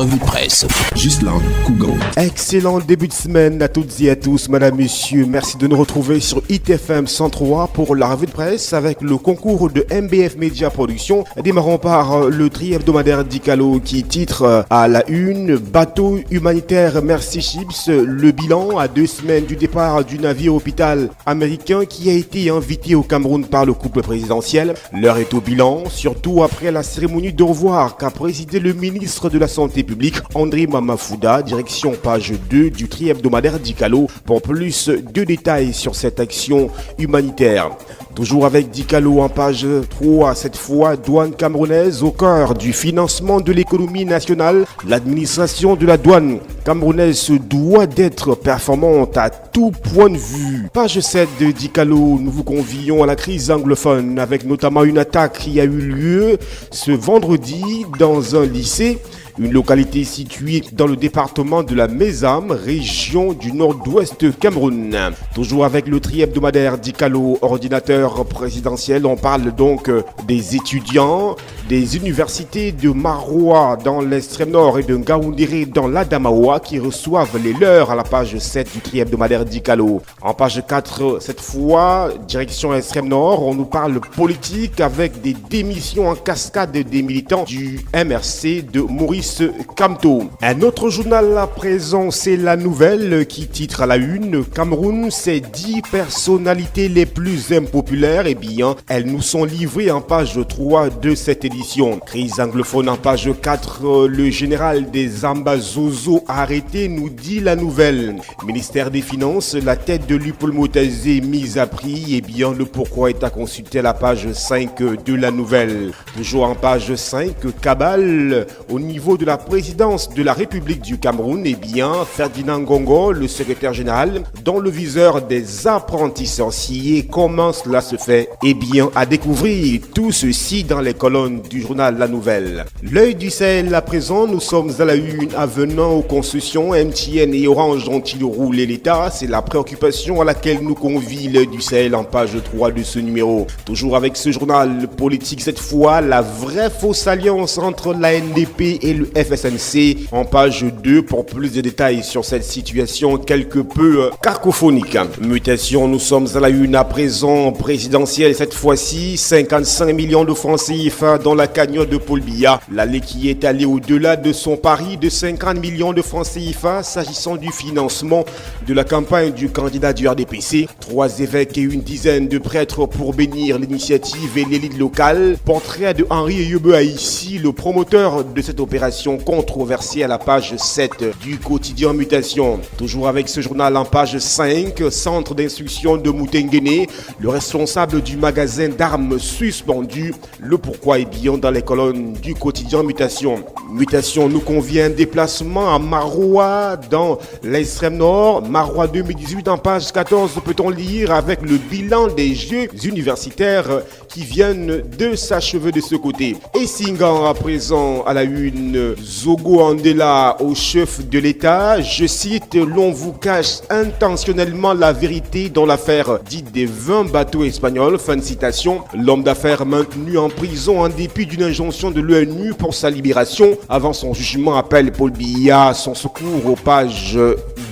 revue de presse. Ghislain Cougan. Excellent début de semaine à toutes et à tous, madame, messieurs. Merci de nous retrouver sur ITFM 103 pour la revue de presse avec le concours de MBF Media Production. Démarrons par le tri-hebdomadaire d'Icalo qui titre à la une: bateau humanitaire Mercy Ships, le bilan à 2 semaines du départ du navire hôpital américain qui a été invité au Cameroun par le couple présidentiel. L'heure est au bilan, surtout après la cérémonie de revoir qu'a présidé le ministre de la Santé publique, André Mamafouda, direction page 2 du tri-hebdomadaire d'Icalo pour plus de détails sur cette action humanitaire. Toujours avec Dicalo en page 3, cette fois douane camerounaise au cœur du financement de l'économie nationale. L'administration de la douane camerounaise se doit d'être performante à tout point de vue. Page 7 de Dicalo, nous vous convions à la crise anglophone avec notamment une attaque qui a eu lieu ce vendredi dans un lycée. Une localité située dans le département de la Mézam, région du nord-ouest Cameroun. Toujours avec le tri-hebdomadaire d'Icalo, ordinateur présidentiel, on parle donc des étudiants des universités de Maroua dans l'extrême nord et de Ngaoundéré dans l'Adamaoua qui reçoivent les leurs à la page 7 du tri-hebdomadaire d'Icalo. En page 4, cette fois, direction extrême nord, on nous parle politique avec des démissions en cascade des militants du MRC de Maurice Kamto. Un autre journal à présent, c'est La Nouvelle qui titre à la une: Cameroun, ses 10 personnalités les plus impopulaires. Eh bien, elles nous sont livrées en page 3 de cette édition. Crise anglophone en page 4, le général des Ambazozo arrêté, nous dit La Nouvelle. Ministère des Finances, la tête de Lupaul Motazé mise à prix. Eh bien, le pourquoi est à consulter à la page 5 de La Nouvelle. Toujours en page 5, cabale au niveau de la présidence de la République du Cameroun. Eh bien, Ferdinand Gongo, le secrétaire général, dans le viseur des apprentis sorciers. Comment cela se fait? Eh bien, à découvrir tout ceci dans les colonnes du journal La Nouvelle. L'œil du Sahel à présent, nous sommes à la une avenant aux concessions. MTN et Orange ont-ils roulé l'État? C'est la préoccupation à laquelle nous convie l'œil du Sahel en page 3 de ce numéro. Toujours avec ce journal politique cette fois, la vraie fausse alliance entre la NDP et le FSNC en page 2 pour plus de détails sur cette situation quelque peu cacophonique. Mutation, nous sommes à la une à présent présidentielle cette fois-ci, 55 millions de francs CFA dans la cagnotte de Paul Biya. L'allée qui est allée au-delà de son pari de 50 millions de francs CFA s'agissant du financement de la campagne du candidat du RDPC. 3 évêques et une dizaine de prêtres pour bénir l'initiative et l'élite locale. Portrait de Henri Yebe ici, le promoteur de cette opération controversée à la page 7 du quotidien Mutation. Toujours avec ce journal en page 5, centre d'instruction de Moutenguene, le responsable du magasin d'armes suspendu. Le pourquoi est bien dans les colonnes du quotidien Mutation. Mutation nous convient un déplacement à Maroua dans l'extrême nord. Maroua 2018 en page 14 peut-on lire avec le bilan des Jeux universitaires qui viennent de s'achever de ce côté. Et Singan à présent à la une, Zogo Andela au chef de l'État. Je cite: l'on vous cache intentionnellement la vérité dans l'affaire dite des 20 bateaux espagnols. Fin de citation. L'homme d'affaires maintenu en prison en dépit d'une injonction de l'ONU pour sa libération. Avant son jugement, appelle Paul Biya à son secours aux pages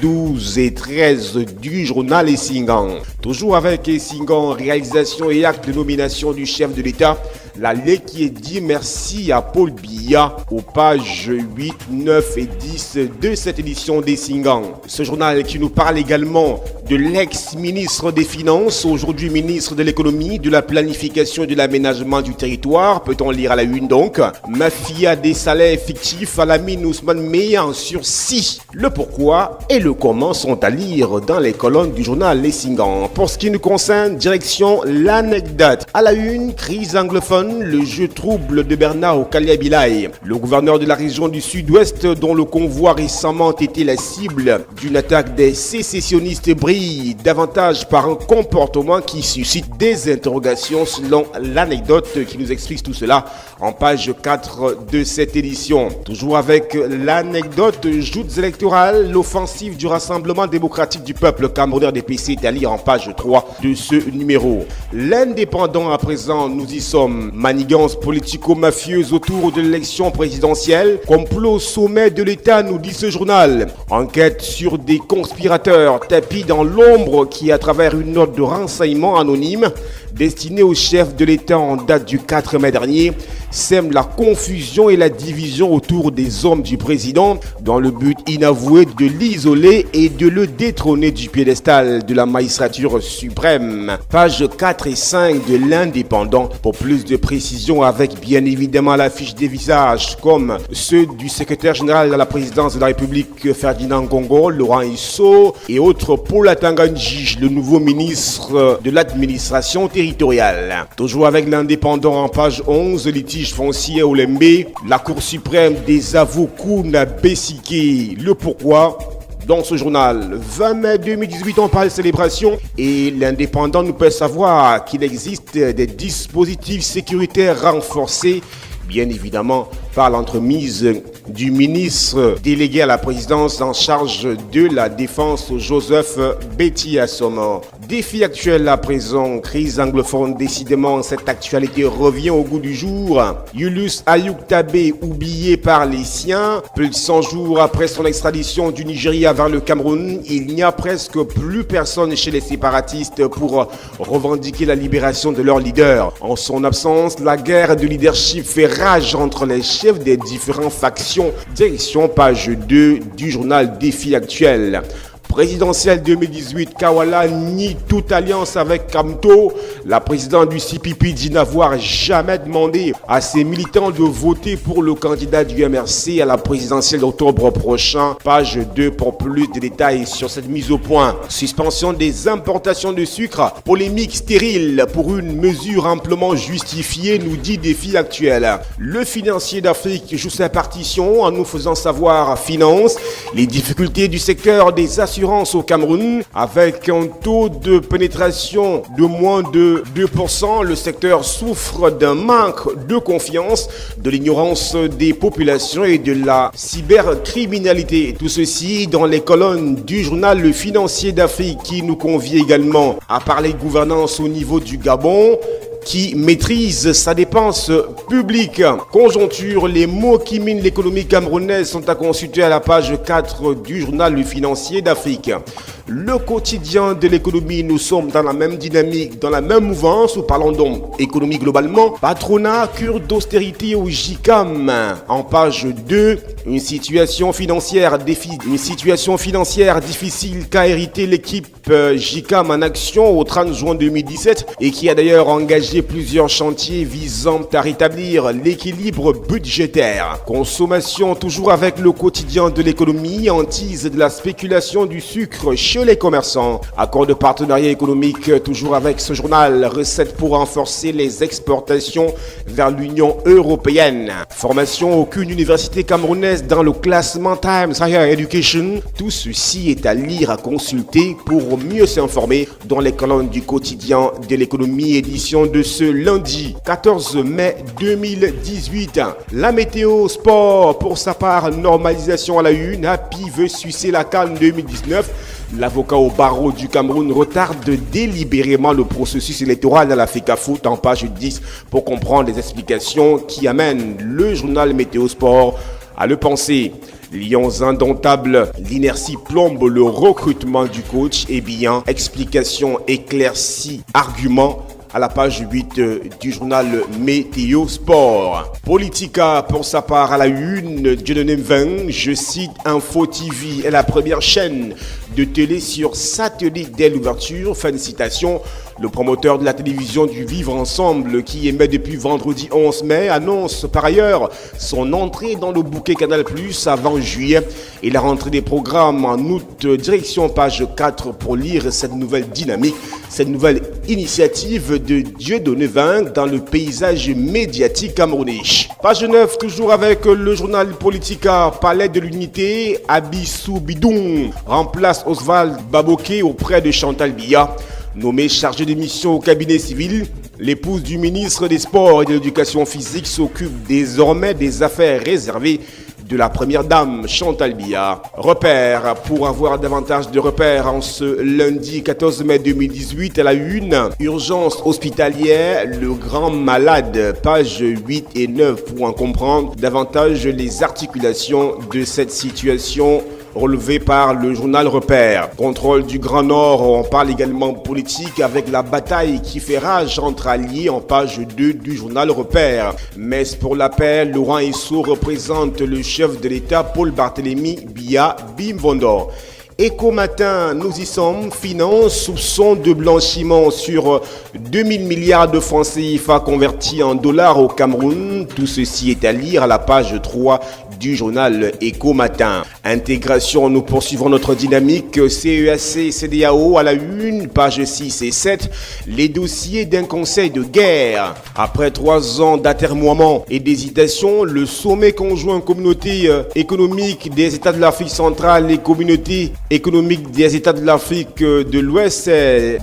12 et 13 du journal Essingan. Toujours avec Essingan, réalisation et acte de nomination du chef de l'État. La loi qui est dit merci à Paul Biya aux pages 8, 9 et 10 de cette édition d'Essingan. Ce journal qui nous parle également de l'ex-ministre des Finances, aujourd'hui ministre de l'économie, de la planification et de l'aménagement du territoire. Peut-on lire à la une donc: mafia des salaires fictifs à la mine Ousmane Meya en sursis. Le pourquoi et le comment sont à lire dans les colonnes du journal Essingan. Pour ce qui nous concerne, direction l'anecdote. À la une, crise anglophone, le jeu trouble de Bernard Kaliabilai. Le gouverneur de la région du sud-ouest, dont le convoi récemment été la cible d'une attaque des sécessionnistes britanniques, brille davantage par un comportement qui suscite des interrogations selon l'anecdote qui nous explique tout cela en page 4 de cette édition. Toujours avec l'anecdote joutes électorales, l'offensive du Rassemblement démocratique du peuple camerounais DPC est à lire en page 3 de ce numéro. L'Indépendant à présent, nous y sommes. Manigance politico-mafieuse autour de l'élection présidentielle. Complot au sommet de l'État, nous dit ce journal. Enquête sur des conspirateurs tapis dans l'ombre qui, à travers une note de renseignement anonyme destinée au chef de l'État en date du 4 mai dernier, sème la confusion et la division autour des hommes du président dans le but inavoué de l'isoler et de le détrôner du piédestal de la magistrature suprême. Pages 4 et 5 de l'Indépendant pour plus de précisions avec bien évidemment l'affiche des visages comme ceux du secrétaire général de la présidence de la République Ferdinand Gongo, Laurent Isso et autres Paul Atanganji, le nouveau ministre de l'administration territoriale. Toujours avec l'Indépendant en page 11, litige foncier au Lembe, la Cour suprême désavoue Kouna Bessike. Le pourquoi dans ce journal. 20 mai 2018, on parle célébration et l'Indépendant nous peut savoir qu'il existe des dispositifs sécuritaires renforcés, bien évidemment par l'entremise du ministre délégué à la présidence en charge de la défense, Joseph Betty Assomo. Défi actuel à présent, crise anglophone, décidément cette actualité revient au goût du jour. Yulus Ayuk-Tabé oublié par les siens, plus de 100 jours après son extradition du Nigeria vers le Cameroun, il n'y a presque plus personne chez les séparatistes pour revendiquer la libération de leur leader. En son absence, la guerre de leadership fait rage entre les chefs des différentes factions. Direction page 2 du journal Défi actuel. Présidentielle 2018, Kawala nie toute alliance avec Kamto. La présidente du CPP dit n'avoir jamais demandé à ses militants de voter pour le candidat du MRC à la présidentielle d'octobre prochain. Page 2 pour plus de détails sur cette mise au point. Suspension des importations de sucre. Polémique stérile pour une mesure amplement justifiée, nous dit Défi actuel. Le financier d'Afrique joue sa partition en nous faisant savoir finance les difficultés du secteur des assurances au Cameroun. Avec un taux de pénétration de moins de 2%, le secteur souffre d'un manque de confiance, de l'ignorance des populations et de la cybercriminalité. Tout ceci dans les colonnes du journal Le Financier d'Afrique qui nous convie également à parler gouvernance au niveau du Gabon, qui maîtrise sa dépense publique. Conjoncture, les mots qui minent l'économie camerounaise sont à consulter à la page 4 du journal Le Financier d'Afrique. Le quotidien de l'économie, nous sommes dans la même dynamique, dans la même mouvance, nous parlons donc économie globalement. Patronat, cure d'austérité au JICAM. En page 2, une situation financière difficile qu'a hérité l'équipe JICAM en action au 30 juin 2017 et qui a d'ailleurs engagé plusieurs chantiers visant à rétablir l'équilibre budgétaire. Consommation, toujours avec le quotidien de l'économie, hantise de la spéculation du sucre chez les commerçants. Accord de partenariat économique, toujours avec ce journal. Recettes pour renforcer les exportations vers l'Union européenne. Formation, aucune université camerounaise dans le classement Times Higher Education. Tout ceci est à lire, à consulter pour mieux s'informer dans les colonnes du quotidien de l'économie, édition de ce lundi 14 mai 2018. La météo sport, pour sa part, normalisation à la une. Happy veut sucer la CAN 2019. L'avocat au barreau du Cameroun retarde délibérément le processus électoral à la FECAFOOT en page 10 pour comprendre les explications qui amènent le journal Météo Sport à le penser. Lions indomptables, l'inertie plombe le recrutement du coach. Eh bien, explication éclaircie, argument à la page 8 du journal Météo Sport. Politica, pour sa part, à la une, Dieudonné 20, je cite, Info TV est la première chaîne de télé sur satellite dès l'ouverture. Fin de citation. Le promoteur de la télévision du Vivre Ensemble, qui émet depuis vendredi 11 mai, annonce par ailleurs son entrée dans le bouquet Canal+ avant juillet et la rentrée des programmes en août. Direction page 4 pour lire cette nouvelle dynamique, cette nouvelle initiative de Dieudonné Vaincre dans le paysage médiatique camerounais. Page 9, toujours avec le journal Politica. Palais de l'Unité, Abissou Bidoun remplace Oswald Baboké auprès de Chantal Biya. Nommée chargée de mission au cabinet civil, l'épouse du ministre des Sports et de l'Éducation physique s'occupe désormais des affaires réservées de la première dame Chantal Biya. Repère, pour avoir davantage de repères en ce lundi 14 mai 2018 à la une, urgence hospitalière, le grand malade, page 8 et 9 pour en comprendre davantage les articulations de cette situation relevé par le journal Repère. Contrôle du Grand Nord, on parle également politique avec la bataille qui fait rage entre alliés en page 2 du journal Repère. Messe pour la paix, Laurent Esso représente le chef de l'État Paul Barthélémy Biya Bimvondo. Éco Matin, nous y sommes, finance, soupçon de blanchiment sur 2000 milliards de francs CFA convertis en dollars au Cameroun. Tout ceci est à lire à la page 3 du journal Éco Matin. Intégration, nous poursuivons notre dynamique. CEAC, CEDEAO à la une, page 6 et 7. Les dossiers d'un conseil de guerre. Après 3 ans d'atermoiement et d'hésitation, le sommet conjoint communauté économique des États de l'Afrique centrale et communauté économique des États de l'Afrique de l'Ouest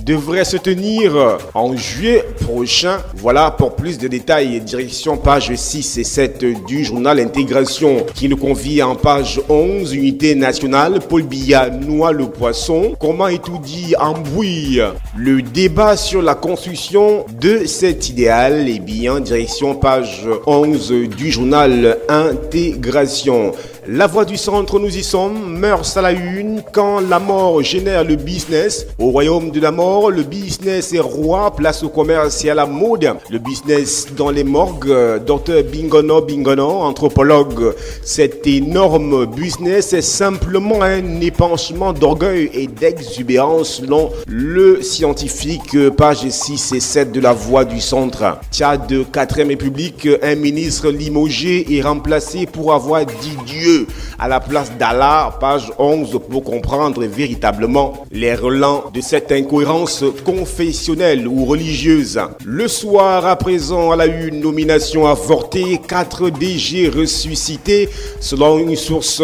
devrait se tenir en juillet prochain. Voilà pour plus de détails. Direction page 6 et 7 du journal Intégration qui nous convie en page 11. Unité nationale, Paul Biya noie le poisson. Comment étudier en bruit le débat sur la construction de cet idéal? Eh bien, direction page 11 du journal Intégration. La voix du centre, nous y sommes, mœurs à la une, quand la mort génère le business. Au royaume de la mort, le business est roi, place au commerce et à la mode. Le business dans les morgues, docteur Bingono, anthropologue. Cet énorme business est simplement un épanchement d'orgueil et d'exubérance selon le scientifique, page 6 et 7 de la voix du centre. Tchad, 4ème République, un ministre limogé est remplacé pour avoir dit Dieu à la place d'Allah, page 11 pour comprendre véritablement les relents de cette incohérence confessionnelle ou religieuse. Le soir à présent à la une, nomination avortée, 4 DG ressuscités. Selon une source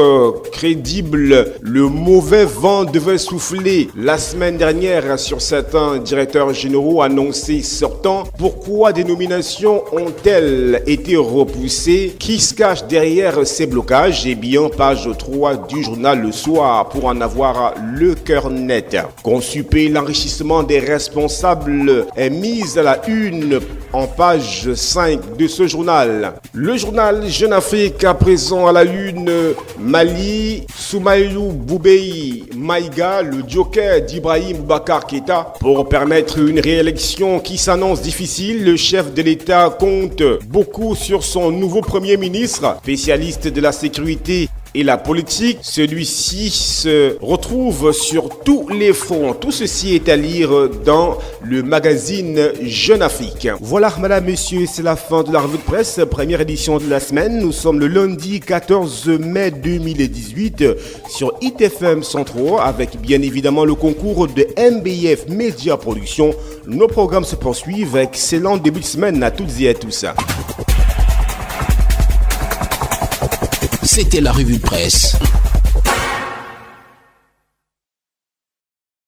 crédible, le mauvais vent devait souffler la semaine dernière sur certains directeurs généraux annoncés sortants. Pourquoi des nominations ont-elles été repoussées? Qui se cache derrière ces blocages? Eh bien, page 3 du journal Le Soir pour en avoir le cœur net. Consulter l'enrichissement des responsables est mise à la une en page 5 de ce journal. Le journal Jeune Afrique à présent à la une, Mali, Soumaïlou Boubei Maïga, le joker d'Ibrahim Boubacar Keïta. Pour permettre une réélection qui s'annonce difficile, le chef de l'État compte beaucoup sur son nouveau Premier ministre, spécialiste de la sécurité et la politique. Celui-ci se retrouve sur tous les fronts. Tout ceci est à lire dans le magazine Jeune Afrique. Voilà, madame, messieurs, c'est la fin de la revue de presse, première édition de la semaine. Nous sommes le lundi 14 mai 2018 sur ITFM 103 avec bien évidemment le concours de MBF Media Production. Nos programmes se poursuivent. Excellent début de semaine à toutes et à tous. C'était la revue de presse.